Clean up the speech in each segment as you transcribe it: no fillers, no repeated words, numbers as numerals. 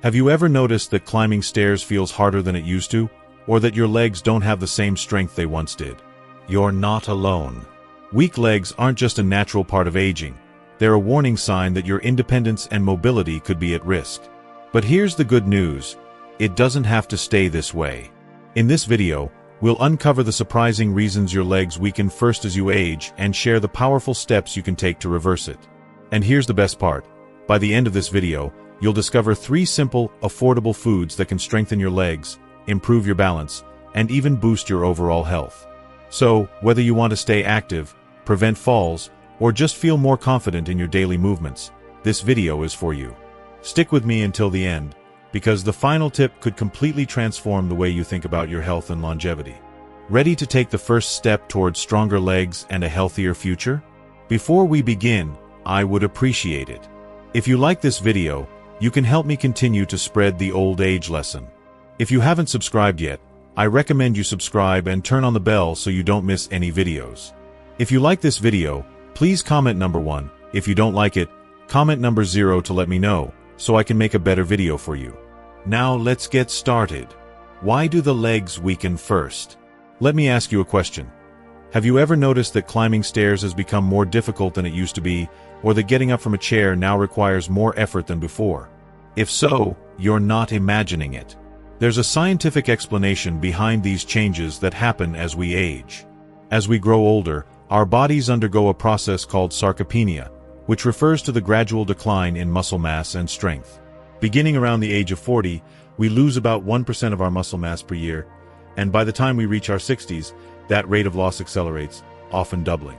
Have you ever noticed that climbing stairs feels harder than it used to, or that your legs don't have the same strength they once did? You're not alone. Weak legs aren't just a natural part of aging. They're a warning sign that your independence and mobility could be at risk. But here's the good news. It doesn't have to stay this way. In this video, we'll uncover the surprising reasons your legs weaken first as you age and share the powerful steps you can take to reverse it. And here's the best part. By the end of this video, you'll discover 3 simple, affordable foods that can strengthen your legs, improve your balance, and even boost your overall health. So, whether you want to stay active, prevent falls, or just feel more confident in your daily movements, this video is for you. Stick with me until the end, because the final tip could completely transform the way you think about your health and longevity. Ready to take the first step towards stronger legs and a healthier future? Before we begin, I would appreciate it if you like this video. You can help me continue to spread the old age lesson. If you haven't subscribed yet, I recommend you subscribe and turn on the bell so you don't miss any videos. If you like this video, please comment number 1. If you don't like it, comment number 0 to let me know, so I can make a better video for you. Now let's get started. Why do the legs weaken first? Let me ask you a question. Have you ever noticed that climbing stairs has become more difficult than it used to be, or that getting up from a chair now requires more effort than before? If so, you're not imagining it. There's a scientific explanation behind these changes that happen as we age. As we grow older, our bodies undergo a process called sarcopenia, which refers to the gradual decline in muscle mass and strength. Beginning around the age of 40, we lose about 1% of our muscle mass per year, and by the time we reach our 60s, that rate of loss accelerates, often doubling.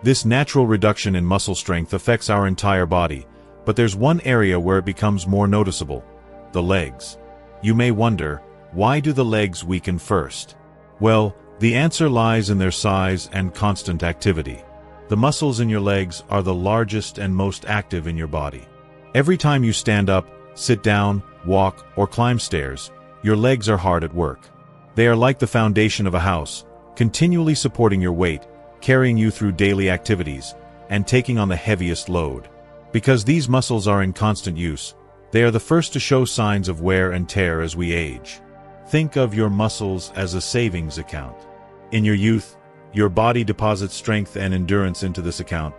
This natural reduction in muscle strength affects our entire body, but there's one area where it becomes more noticeable: the legs. You may wonder, why do the legs weaken first? Well, the answer lies in their size and constant activity. The muscles in your legs are the largest and most active in your body. Every time you stand up, sit down, walk, or climb stairs, your legs are hard at work. They are like the foundation of a house, continually supporting your weight, carrying you through daily activities, and taking on the heaviest load. Because these muscles are in constant use, they are the first to show signs of wear and tear as we age. Think of your muscles as a savings account. In your youth, your body deposits strength and endurance into this account,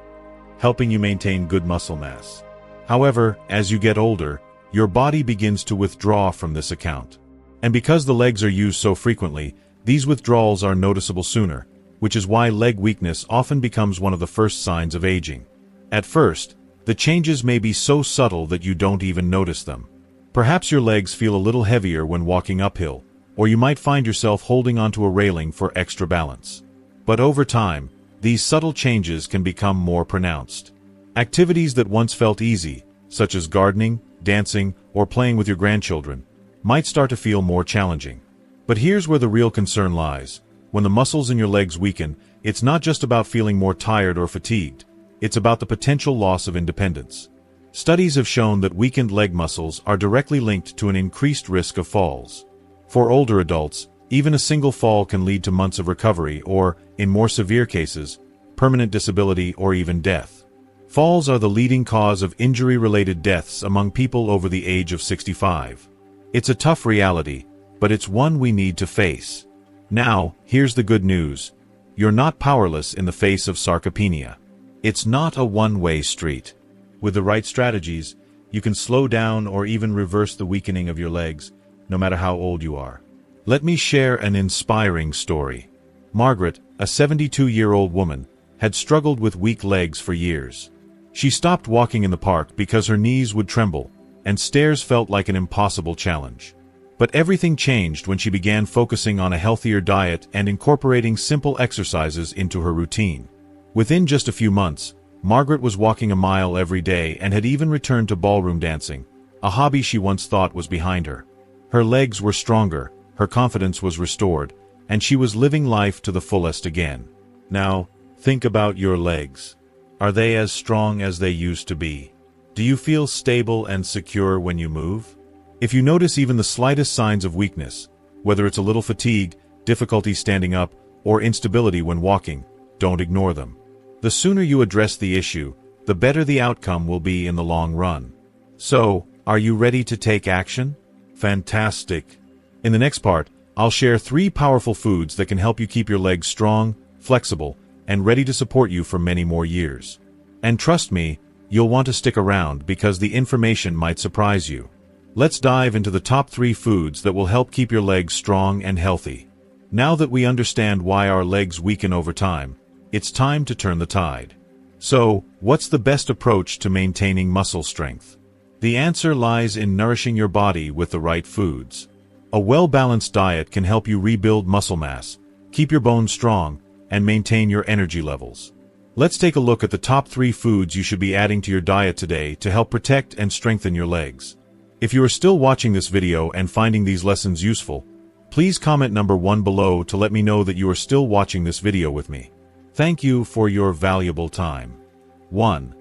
helping you maintain good muscle mass. However, as you get older, your body begins to withdraw from this account. And because the legs are used so frequently, these withdrawals are noticeable sooner, which is why leg weakness often becomes one of the first signs of aging. At first, the changes may be so subtle that you don't even notice them. Perhaps your legs feel a little heavier when walking uphill, or you might find yourself holding onto a railing for extra balance. But over time, these subtle changes can become more pronounced. Activities that once felt easy, such as gardening, dancing, or playing with your grandchildren, might start to feel more challenging. But here's where the real concern lies. When the muscles in your legs weaken, it's not just about feeling more tired or fatigued. It's about the potential loss of independence. Studies have shown that weakened leg muscles are directly linked to an increased risk of falls. For older adults, even a single fall can lead to months of recovery or, in more severe cases, permanent disability or even death. Falls are the leading cause of injury-related deaths among people over the age of 65. It's a tough reality, but it's one we need to face. Now, here's the good news. You're not powerless in the face of sarcopenia. It's not a one-way street. With the right strategies, you can slow down or even reverse the weakening of your legs, no matter how old you are. Let me share an inspiring story. Margaret, a 72-year-old woman, had struggled with weak legs for years. She stopped walking in the park because her knees would tremble, and stairs felt like an impossible challenge. But everything changed when she began focusing on a healthier diet and incorporating simple exercises into her routine. Within just a few months, Margaret was walking a mile every day and had even returned to ballroom dancing, a hobby she once thought was behind her. Her legs were stronger, her confidence was restored, and she was living life to the fullest again. Now, think about your legs. Are they as strong as they used to be? Do you feel stable and secure when you move? If you notice even the slightest signs of weakness, whether it's a little fatigue, difficulty standing up, or instability when walking, don't ignore them. The sooner you address the issue, the better the outcome will be in the long run. So, Are you ready to take action? Fantastic! In the next part, I'll share 3 powerful foods that can help you keep your legs strong, flexible, and ready to support you for many more years. And trust me, you'll want to stick around because the information might surprise you. Let's dive into the top 3 foods that will help keep your legs strong and healthy. Now that we understand why our legs weaken over time, it's time to turn the tide. So, what's the best approach to maintaining muscle strength? The answer lies in nourishing your body with the right foods. A well-balanced diet can help you rebuild muscle mass, keep your bones strong, and maintain your energy levels. Let's take a look at the top 3 foods you should be adding to your diet today to help protect and strengthen your legs. If you are still watching this video and finding these lessons useful, please comment number 1 below to let me know that you are still watching this video with me. Thank you for your valuable time. 1.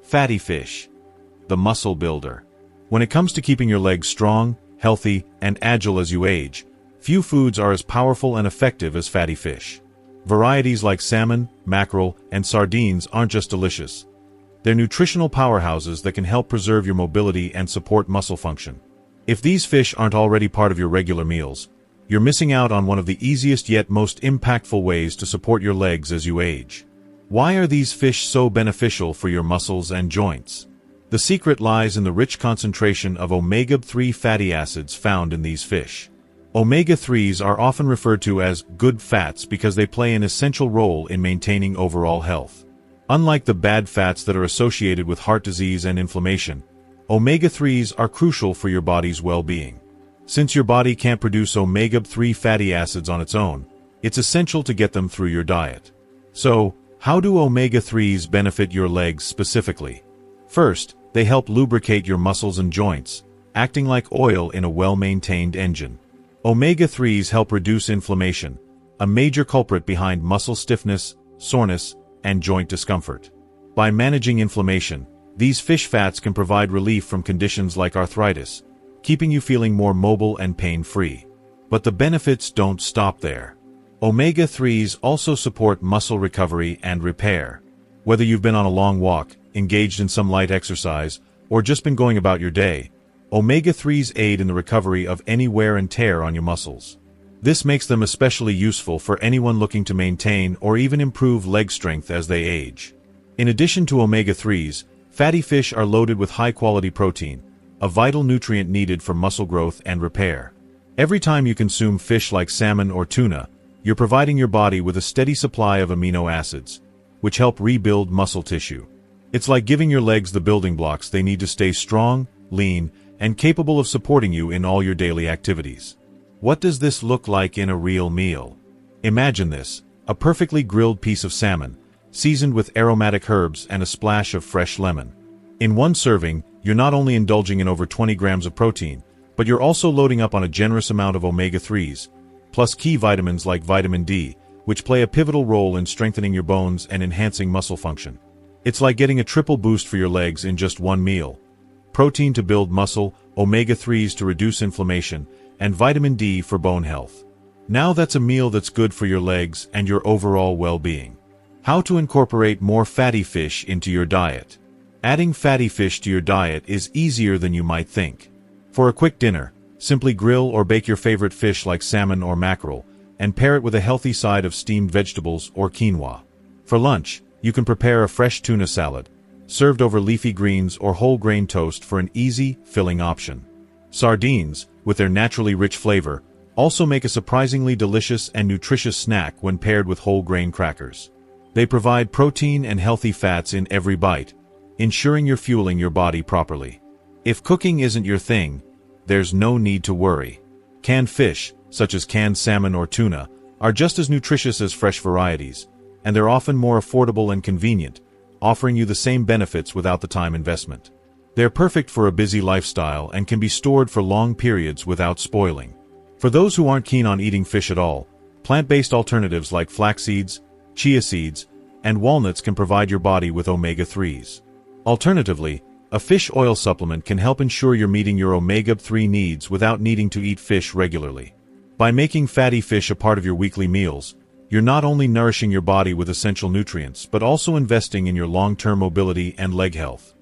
Fatty fish. The muscle builder. When it comes to keeping your legs strong, healthy, and agile as you age, few foods are as powerful and effective as fatty fish. Varieties like salmon, mackerel, and sardines aren't just delicious. They're nutritional powerhouses that can help preserve your mobility and support muscle function. If these fish aren't already part of your regular meals, you're missing out on one of the easiest yet most impactful ways to support your legs as you age. Why are these fish so beneficial for your muscles and joints? The secret lies in the rich concentration of omega-3 fatty acids found in these fish. Omega-3s are often referred to as good fats because they play an essential role in maintaining overall health. Unlike the bad fats that are associated with heart disease and inflammation, omega-3s are crucial for your body's well-being. Since your body can't produce omega-3 fatty acids on its own, it's essential to get them through your diet. So, how do omega-3s benefit your legs specifically? First, they help lubricate your muscles and joints, acting like oil in a well-maintained engine. Omega-3s help reduce inflammation, a major culprit behind muscle stiffness, soreness, and joint discomfort. By managing inflammation, these fish fats can provide relief from conditions like arthritis, keeping you feeling more mobile and pain-free. But the benefits don't stop there. Omega-3s also support muscle recovery and repair. Whether you've been on a long walk, engaged in some light exercise, or just been going about your day, omega-3s aid in the recovery of any wear and tear on your muscles. This makes them especially useful for anyone looking to maintain or even improve leg strength as they age. In addition to omega-3s, fatty fish are loaded with high-quality protein, a vital nutrient needed for muscle growth and repair. Every time you consume fish like salmon or tuna, you're providing your body with a steady supply of amino acids, which help rebuild muscle tissue. It's like giving your legs the building blocks they need to stay strong, lean, and capable of supporting you in all your daily activities. What does this look like in a real meal? Imagine this, a perfectly grilled piece of salmon, seasoned with aromatic herbs and a splash of fresh lemon. In one serving, you're not only indulging in over 20 grams of protein, but you're also loading up on a generous amount of omega-3s, plus key vitamins like vitamin D, which play a pivotal role in strengthening your bones and enhancing muscle function. It's like getting a triple boost for your legs in just one meal. Protein to build muscle, omega-3s to reduce inflammation, and vitamin D for bone health. Now that's a meal that's good for your legs and your overall well-being. How to incorporate more fatty fish into your diet. Adding fatty fish to your diet is easier than you might think. For a quick dinner, simply grill or bake your favorite fish like salmon or mackerel, and pair it with a healthy side of steamed vegetables or quinoa. For lunch, you can prepare a fresh tuna salad, served over leafy greens or whole grain toast for an easy, filling option. Sardines, with their naturally rich flavor, also make a surprisingly delicious and nutritious snack when paired with whole grain crackers. They provide protein and healthy fats in every bite, ensuring you're fueling your body properly. If cooking isn't your thing, there's no need to worry. Canned fish, such as canned salmon or tuna, are just as nutritious as fresh varieties, and they're often more affordable and convenient, offering you the same benefits without the time investment. They're perfect for a busy lifestyle and can be stored for long periods without spoiling. For those who aren't keen on eating fish at all, plant-based alternatives like flax seeds, chia seeds, and walnuts can provide your body with omega-3s. Alternatively, a fish oil supplement can help ensure you're meeting your omega-3 needs without needing to eat fish regularly. By making fatty fish a part of your weekly meals, you're not only nourishing your body with essential nutrients but also investing in your long-term mobility and leg health.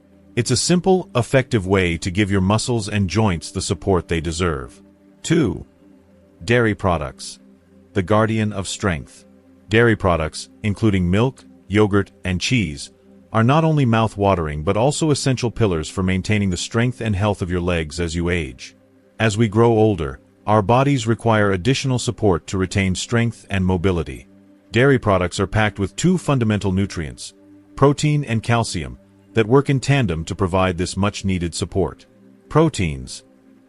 It's a simple, effective way to give your muscles and joints the support they deserve. 2. Dairy products. The guardian of strength. Dairy products, including milk, yogurt, and cheese, are not only mouth-watering but also essential pillars for maintaining the strength and health of your legs as you age. As we grow older, our bodies require additional support to retain strength and mobility. Dairy products are packed with two fundamental nutrients, protein and calcium, that work in tandem to provide this much-needed support. Proteins,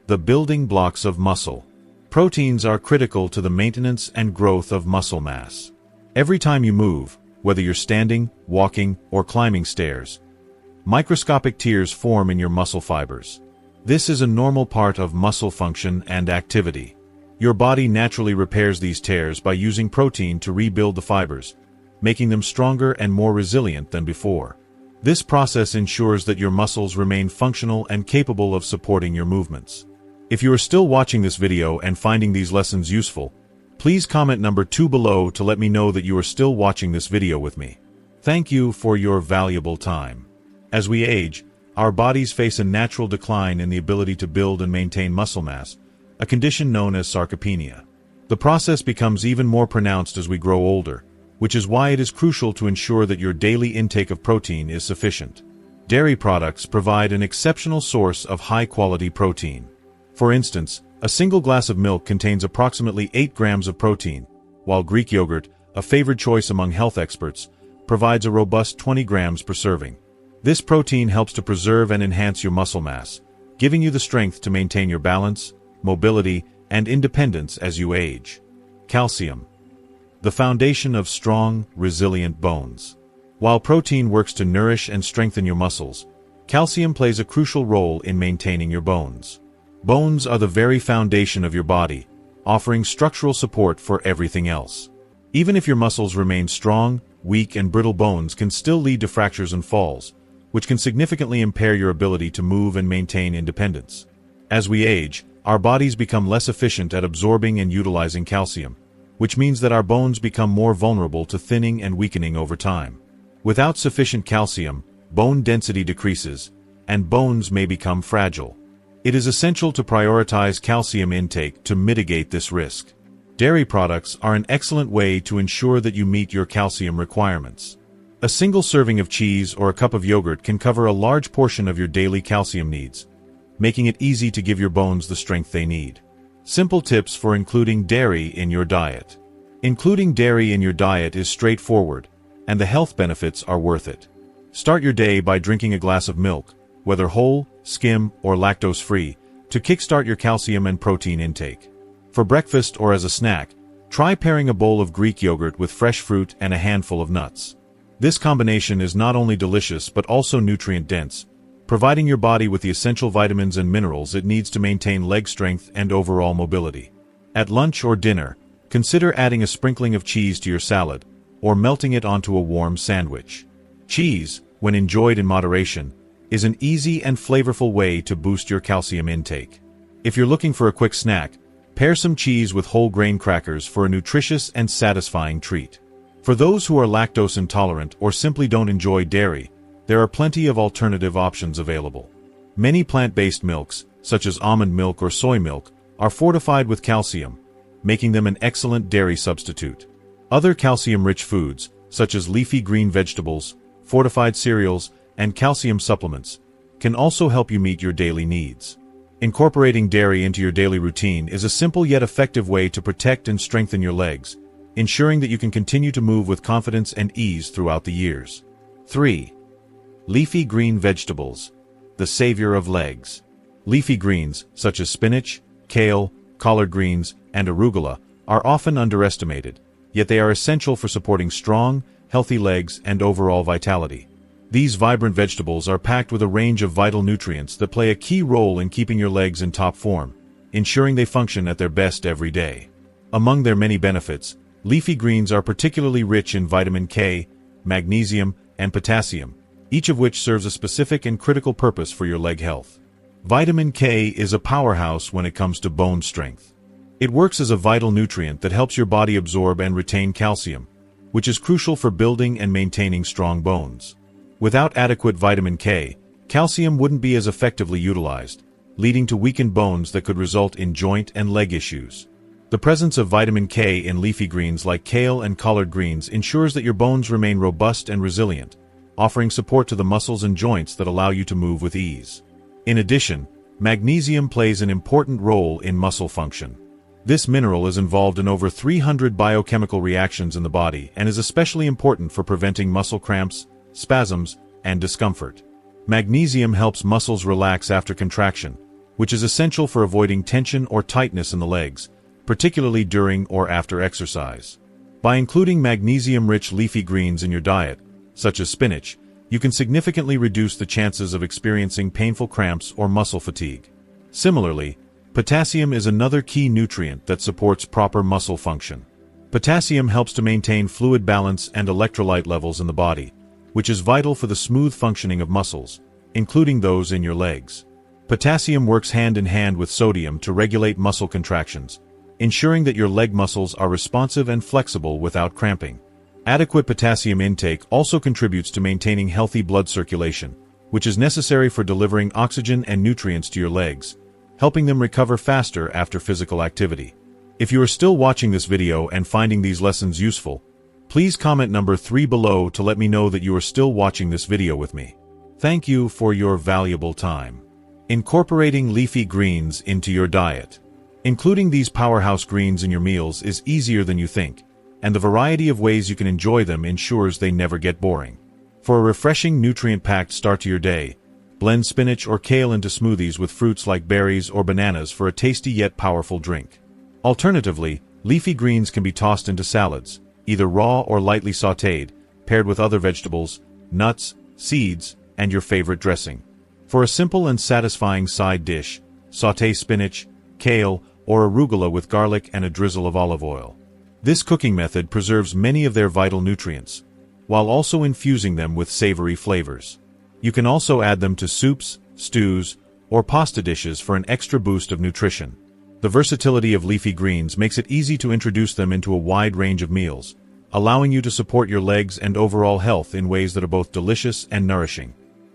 the building blocks of muscle. Proteins are critical to the maintenance and growth of muscle mass. Every time you move, whether you're standing, walking, or climbing stairs, microscopic tears form in your muscle fibers. This is a normal part of muscle function and activity. Your body naturally repairs these tears by using protein to rebuild the fibers, making them stronger and more resilient than before. This process ensures that your muscles remain functional and capable of supporting your movements. If you are still watching this video and finding these lessons useful, please comment number 2 below to let me know that you are still watching this video with me. Thank you for your valuable time. As we age, our bodies face a natural decline in the ability to build and maintain muscle mass, a condition known as sarcopenia. The process becomes even more pronounced as we grow older, which is why it is crucial to ensure that your daily intake of protein is sufficient. Dairy products provide an exceptional source of high-quality protein. For instance, a single glass of milk contains approximately 8 grams of protein, while Greek yogurt, a favored choice among health experts, provides a robust 20 grams per serving. This protein helps to preserve and enhance your muscle mass, giving you the strength to maintain your balance, mobility, and independence as you age. Calcium, the foundation of strong, resilient bones. While protein works to nourish and strengthen your muscles, calcium plays a crucial role in maintaining your bones. Bones are the very foundation of your body, offering structural support for everything else. Even if your muscles remain strong, weak and brittle bones can still lead to fractures and falls, which can significantly impair your ability to move and maintain independence. As we age, our bodies become less efficient at absorbing and utilizing calcium, which means that our bones become more vulnerable to thinning and weakening over time. Without sufficient calcium, bone density decreases, and bones may become fragile. It is essential to prioritize calcium intake to mitigate this risk. Dairy products are an excellent way to ensure that you meet your calcium requirements. A single serving of cheese or a cup of yogurt can cover a large portion of your daily calcium needs, making it easy to give your bones the strength they need. Simple tips for including dairy in your diet. Including dairy in your diet is straightforward, and the health benefits are worth it. Start your day by drinking a glass of milk, whether whole, skim, or lactose-free, to kickstart your calcium and protein intake. For breakfast or as a snack, try pairing a bowl of Greek yogurt with fresh fruit and a handful of nuts. This combination is not only delicious but also nutrient-dense, providing your body with the essential vitamins and minerals it needs to maintain leg strength and overall mobility. At lunch or dinner, consider adding a sprinkling of cheese to your salad, or melting it onto a warm sandwich. Cheese, when enjoyed in moderation, is an easy and flavorful way to boost your calcium intake. If you're looking for a quick snack, pair some cheese with whole grain crackers for a nutritious and satisfying treat. For those who are lactose intolerant or simply don't enjoy dairy, there are plenty of alternative options available. Many plant-based milks, such as almond milk or soy milk, are fortified with calcium, making them an excellent dairy substitute. Other calcium-rich foods, such as leafy green vegetables, fortified cereals, and calcium supplements, can also help you meet your daily needs. Incorporating dairy into your daily routine is a simple yet effective way to protect and strengthen your legs, ensuring that you can continue to move with confidence and ease throughout the years. 3. Leafy green vegetables, the savior of legs. Leafy greens, such as spinach, kale, collard greens, and arugula, are often underestimated, yet they are essential for supporting strong, healthy legs and overall vitality. These vibrant vegetables are packed with a range of vital nutrients that play a key role in keeping your legs in top form, ensuring they function at their best every day. Among their many benefits, leafy greens are particularly rich in vitamin K, magnesium, and potassium, each of which serves a specific and critical purpose for your leg health. Vitamin K is a powerhouse when it comes to bone strength. It works as a vital nutrient that helps your body absorb and retain calcium, which is crucial for building and maintaining strong bones. Without adequate vitamin K, calcium wouldn't be as effectively utilized, leading to weakened bones that could result in joint and leg issues. The presence of vitamin K in leafy greens like kale and collard greens ensures that your bones remain robust and resilient, offering support to the muscles and joints that allow you to move with ease. In addition, magnesium plays an important role in muscle function. This mineral is involved in over 300 biochemical reactions in the body and is especially important for preventing muscle cramps, spasms, and discomfort. Magnesium helps muscles relax after contraction, which is essential for avoiding tension or tightness in the legs, particularly during or after exercise. By including magnesium-rich leafy greens in your diet, such as spinach, you can significantly reduce the chances of experiencing painful cramps or muscle fatigue. Similarly, potassium is another key nutrient that supports proper muscle function. Potassium helps to maintain fluid balance and electrolyte levels in the body, which is vital for the smooth functioning of muscles, including those in your legs. Potassium works hand in hand with sodium to regulate muscle contractions, ensuring that your leg muscles are responsive and flexible without cramping. Adequate potassium intake also contributes to maintaining healthy blood circulation, which is necessary for delivering oxygen and nutrients to your legs, helping them recover faster after physical activity. If you are still watching this video and finding these lessons useful, please comment number 3 below to let me know that you are still watching this video with me. Thank you for your valuable time. Incorporating leafy greens into your diet. Including these powerhouse greens in your meals is easier than you think, and the variety of ways you can enjoy them ensures they never get boring. For a refreshing, nutrient-packed start to your day, blend spinach or kale into smoothies with fruits like berries or bananas for a tasty yet powerful drink. Alternatively, leafy greens can be tossed into salads, either raw or lightly sautéed, paired with other vegetables, nuts, seeds, and your favorite dressing. For a simple and satisfying side dish, sauté spinach, kale, or arugula with garlic and a drizzle of olive oil. This cooking method preserves many of their vital nutrients, while also infusing them with savory flavors. You can also add them to soups, stews, or pasta dishes for an extra boost of nutrition. The versatility of leafy greens makes it easy to introduce them into a wide range of meals, allowing you to support your legs and overall health in ways that are both delicious and nourishing.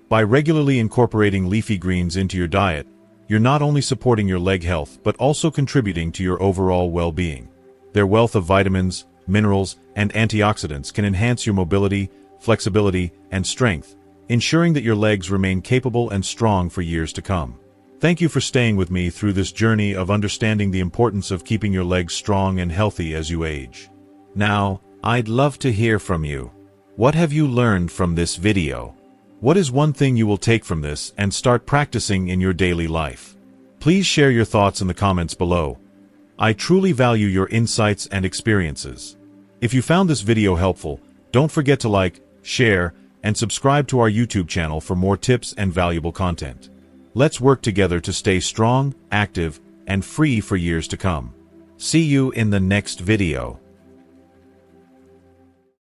By regularly incorporating leafy greens into your diet, you're not only supporting your leg health but also contributing to your overall well-being. Their wealth of vitamins, minerals, and antioxidants can enhance your mobility, flexibility, and strength, ensuring that your legs remain capable and strong for years to come. Thank you for staying with me through this journey of understanding the importance of keeping your legs strong and healthy as you age. Now, I'd love to hear from you. What have you learned from this video? What is one thing you will take from this and start practicing in your daily life? Please share your thoughts in the comments below. I truly value your insights and experiences. If you found this video helpful, don't forget to like, share, and subscribe to our YouTube channel for more tips and valuable content. Let's work together to stay strong, active, and free for years to come. See you in the next video.